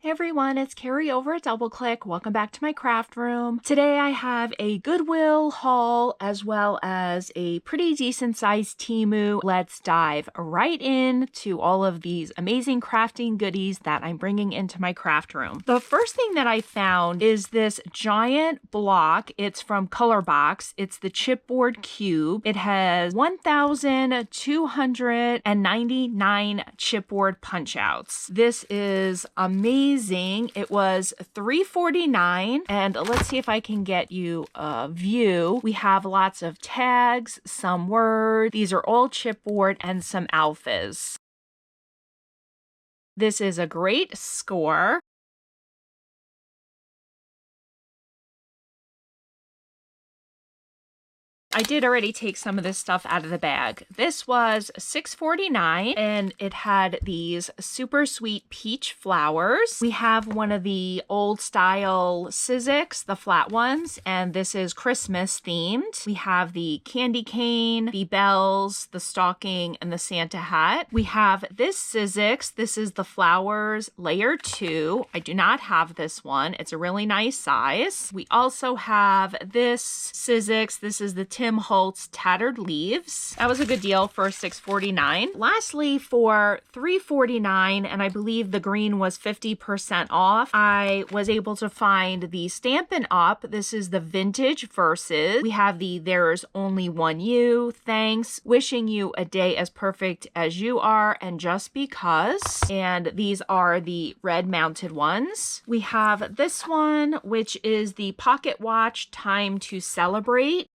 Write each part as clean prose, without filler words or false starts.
Hey everyone, it's Carrie over at DoubleClick. Welcome back to my craft room. Today I have a GoodWill haul as well as a pretty decent sized Temu. Let's dive right into all of these amazing crafting goodies that I'm bringing into my craft room. The first thing that I found is this giant block. It's from Colorbox. It's the chipboard cube. It has 1,299 chipboard punch outs. This is amazing. It was $3.49, and let's see if I can get you a view. We have lots of tags, some words. These are all chipboard and some alphas. This is a great score. I did already take some of this stuff out of the bag. This was $6.49 and it had these super sweet peach flowers. We have one of the old style Sizzix, the flat ones, and this is Christmas themed. We have the candy cane, the bells, the stocking, and the Santa hat. We have this Sizzix. This is the flowers layer 2. I do not have this one. It's a really nice size. We also have this Sizzix. This is the Tim Holtz Tattered Leaves. That was a good deal for $6.49. Lastly, for $3.49, and I believe the green was 50% off, I was able to find the Stampin' Up. This is the vintage versus. We have the There's Only One You, Thanks, Wishing You a Day as Perfect as You Are, and Just Because. And these are the red mounted ones. We have this one, which is the Pocket Watch Time to Celebrate.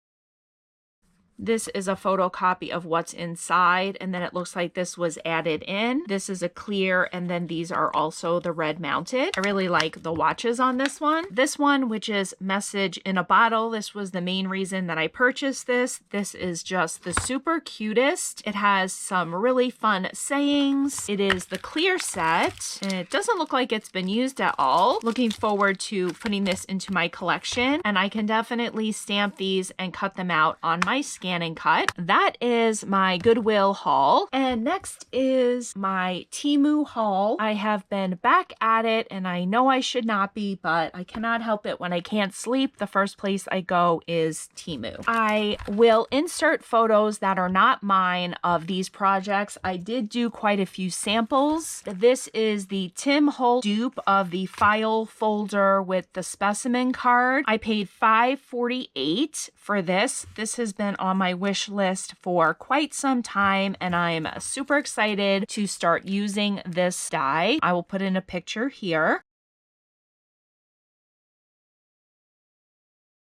This is a photocopy of what's inside, and then it looks like this was added in. This is a clear, and then these are also the red mounted. I really like the watches on this one. This one, which is Message in a Bottle, this was the main reason that I purchased this. This is just the super cutest. It has some really fun sayings. It is the clear set, and it doesn't look like it's been used at all. Looking forward to putting this into my collection, and I can definitely stamp these and cut them out on my scan and cut. That is my GoodWill haul. And next is my Temu haul. I have been back at it, and I know I should not be, but I cannot help it. When I can't sleep, the first place I go is Temu. I will insert photos that are not mine of these projects. I did do quite a few samples. This is the Tim Holtz dupe of the file folder with the specimen card. I paid $5.48 for this. This has been on my wish list for quite some time, and I'm super excited to start using this die. I will put in a picture here.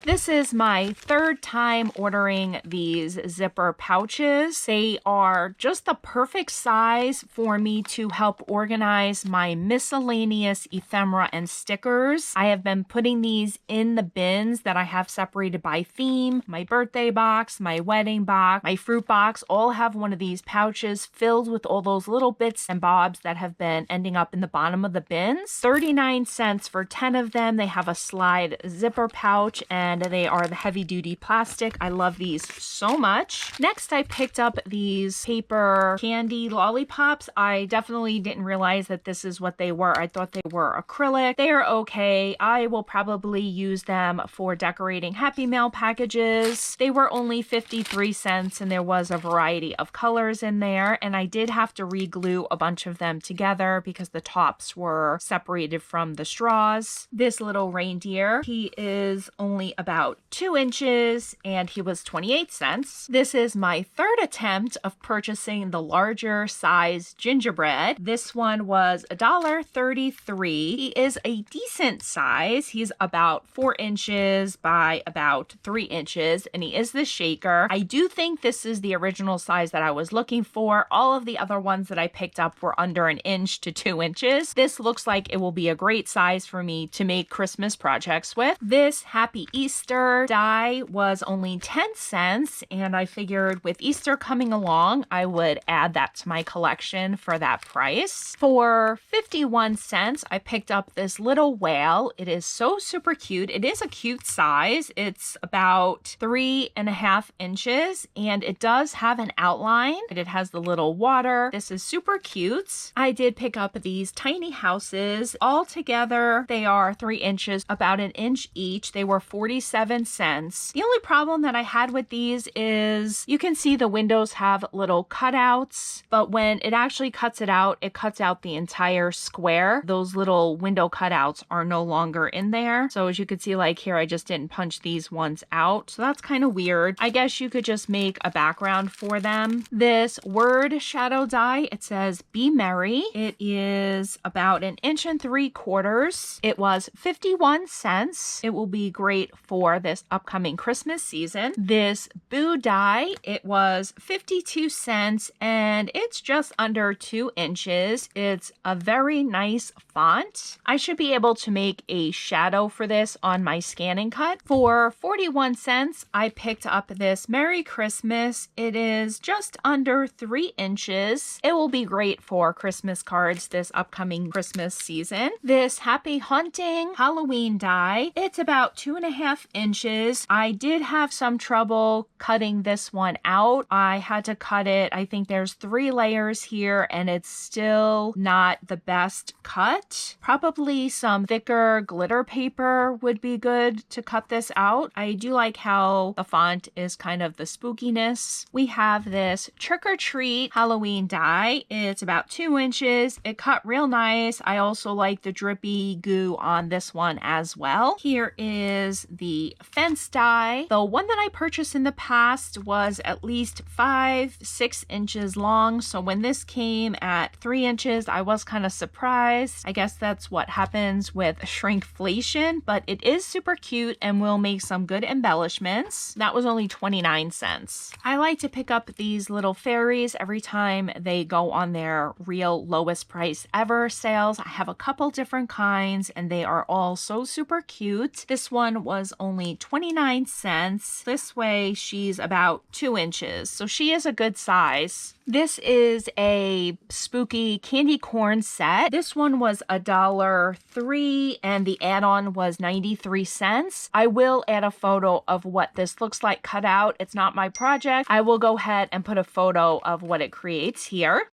This is my third time ordering these zipper pouches. They are just the perfect size for me to help organize my miscellaneous ephemera and stickers. I have been putting these in the bins that I have separated by theme. My birthday box, my wedding box, my fruit box all have one of these pouches filled with all those little bits and bobs that have been ending up in the bottom of the bins. 39 cents for 10 of them. They have a slide zipper pouch, and they are the heavy duty plastic. I love these so much. Next, I picked up these paper candy lollipops. I definitely didn't realize that this is what they were. I thought they were acrylic. They are okay. I will probably use them for decorating Happy Mail packages. They were only 53 cents, and there was a variety of colors in there, and I did have to re-glue a bunch of them together because the tops were separated from the straws. This little reindeer, he is only about 2 inches, and he was 28 cents. This is my third attempt of purchasing the larger size gingerbread. This one was $1.33. He is a decent size. He's about 4 inches by about 3 inches, and he is the shaker. I do think this is the original size that I was looking for. All of the other ones that I picked up were under 1 inch to 2 inches. This looks like it will be a great size for me to make Christmas projects with. This Happy Easter Easter die was only 10 cents, and I figured with Easter coming along, I would add that to my collection for that price. For 51 cents, I picked up this little whale. It is so super cute. It is a cute size. It's about 3.5 inches, and it does have an outline. It has the little water. This is super cute. I did pick up these tiny houses. All together, they are 3 inches, about an inch each. They were 47 cents. The only problem that I had with these is you can see the windows have little cutouts, but when it actually cuts it out, it cuts out the entire square. Those little window cutouts are no longer in there. So as you can see, like here, I just didn't punch these ones out. So that's kind of weird. I guess you could just make a background for them. This word shadow die, it says be merry. It is about 1.75 inches. It was 51 cents. It will be great for this upcoming Christmas season. This boo die, it was 52 cents, and it's just under 2 inches. It's a very nice font. I should be able to make a shadow for this on my scanning cut. For 41 cents, I picked up this Merry Christmas. It is just under 3 inches. It will be great for Christmas cards this upcoming Christmas season. This Happy Hunting Halloween die, it's about 2.5 inches. I did have some trouble cutting this one out. I had to cut it. I think there's 3 layers here, and it's still not the best cut. Probably some thicker glitter paper would be good to cut this out. I do like how the font is kind of the spookiness. We have this Trick or Treat Halloween die. It's about 2 inches. It cut real nice. I also like the drippy goo on this one as well. Here is the fence die. The one that I purchased in the past was at least 5-6 inches long. So when this came at 3 inches, I was kind of surprised. I guess that's what happens with shrinkflation, but it is super cute and will make some good embellishments. That was only 29 cents. I like to pick up these little fairies every time they go on their real lowest price ever sales. I have a couple different kinds, and they are all so super cute. This one was only 29 cents. This way, she's about 2 inches, so she is a good size. This is a spooky candy corn set. This one was $1.03 and the add-on was 93 cents. I will add a photo of what this looks like cut out. It's not my project. I will go ahead and put a photo of what it creates here.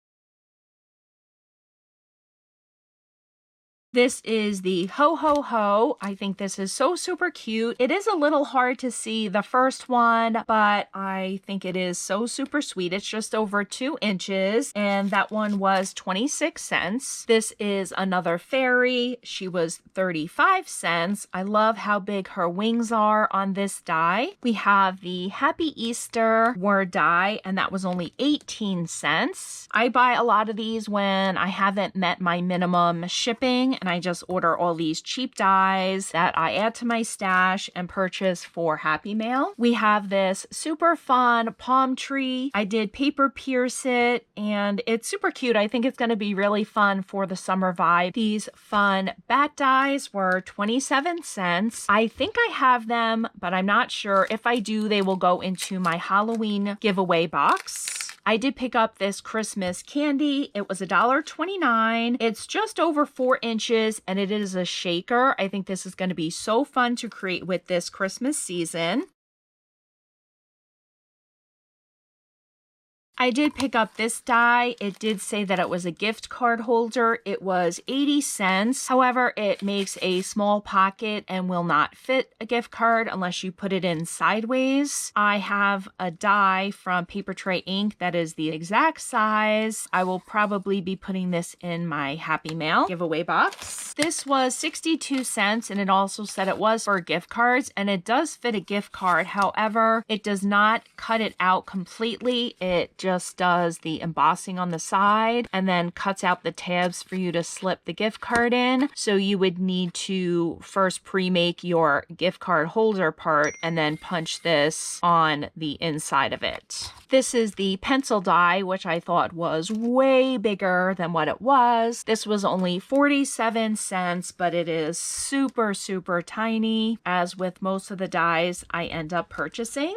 This is the Ho Ho Ho. I think this is so super cute. It is a little hard to see the first one, but I think it is so super sweet. It's just over 2 inches, and that one was 26 cents. This is another fairy. She was 35 cents. I love how big her wings are on this die. We have the Happy Easter word die, and that was only 18 cents. I buy a lot of these when I haven't met my minimum shipping, and I just order all these cheap dies that I add to my stash and purchase for Happy Mail. We have this super fun palm tree. I did paper pierce it, and it's super cute. I think it's going to be really fun for the summer vibe. These fun bat dies were 27 cents. I think I have them, but I'm not sure. If I do, they will go into my Halloween giveaway box. I did pick up this Christmas candy. It was $1.29. It's just over 4 inches, and it is a shaker. I think this is going to be so fun to create with this Christmas season. I did pick up this die. It did say that it was a gift card holder. It was 80 cents. However, it makes a small pocket and will not fit a gift card unless you put it in sideways. I have a die from Paper Tray Ink that is the exact size. I will probably be putting this in my Happy Mail giveaway box. This was 62 cents, and it also said it was for gift cards, and it does fit a gift card. However, it does not cut it out completely. It just just does the embossing on the side and then cuts out the tabs for you to slip the gift card in. So you would need to first pre-make your gift card holder part and then punch this on the inside of it. This is the pencil die, which I thought was way bigger than what it was. This was only 47 cents, but it is super, super tiny, as with most of the dies I end up purchasing.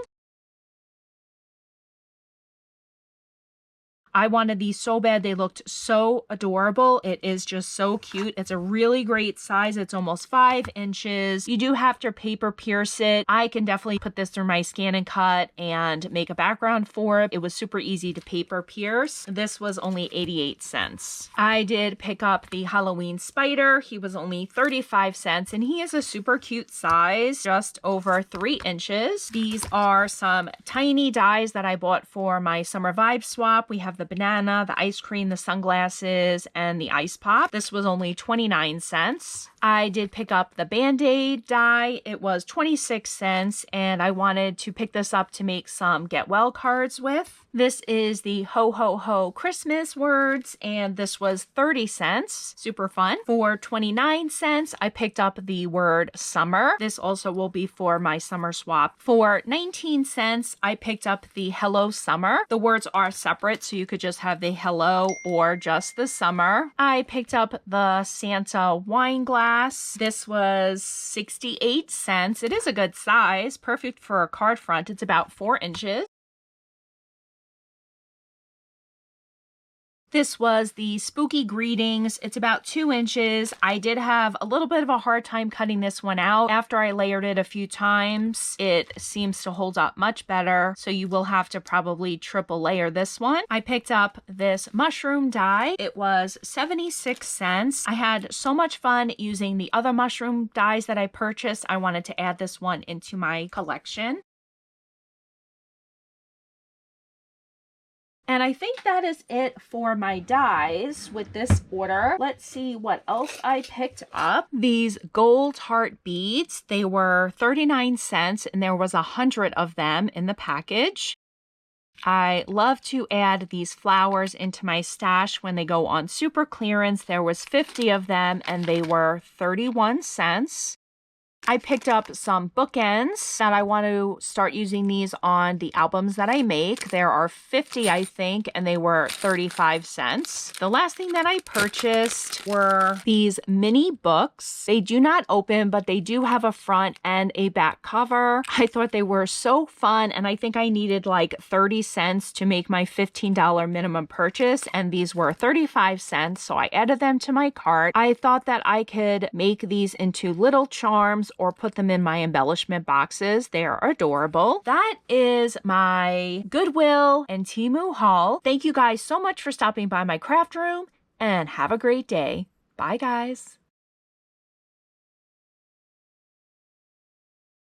I wanted these so bad. They looked so adorable. It is just so cute. It's a really great size. It's almost 5 inches. You do have to paper pierce it. I can definitely put this through my scan and cut and make a background for it. It was super easy to paper pierce. This was only 88 cents. I did pick up the Halloween spider. He was only 35 cents and he is a super cute size, just over 3 inches. These are some tiny dies that I bought for my summer vibe swap. We have the banana, the ice cream, the sunglasses, and the ice pop. This was only 29 cents. I did pick up the Band-Aid die. It was 26 cents, and I wanted to pick this up to make some Get Well cards with. This is the Ho Ho Ho Christmas words, and this was 30 cents. Super fun. For 29 cents, I picked up the word summer. This also will be for my summer swap. For 19 cents, I picked up the Hello Summer. The words are separate, so you could just have the hello or just the summer. I picked up the Santa wine glass. This was 68 cents. It is a good size, perfect for a card front. It's about 4 inches. This was the Spooky Greetings. It's about 2 inches. I did have a little bit of a hard time cutting this one out. After I layered it a few times, it seems to hold up much better. So you will have to probably triple layer this one. I picked up this mushroom die. It was 76 cents. I had so much fun using the other mushroom dies that I purchased. I wanted to add this one into my collection. And I think that is it for my dies with this order. Let's see what else I picked up. These gold heart beads, they were 39 cents and there was 100 of them in the package. I love to add these flowers into my stash when they go on super clearance. There was 50 of them and they were 31 cents. I picked up some bookends that I want to start using these on the albums that I make. There are 50, I think, and they were 35 cents. The last thing that I purchased were these mini books. They do not open, but they do have a front and a back cover. I thought they were so fun, and I think I needed like 30 cents to make my $15 minimum purchase, and these were 35 cents, so I added them to my cart. I thought that I could make these into little charms or put them in my embellishment boxes. They are adorable. That is my Goodwill and Temu haul. Thank you guys so much for stopping by my craft room and have a great day. Bye guys.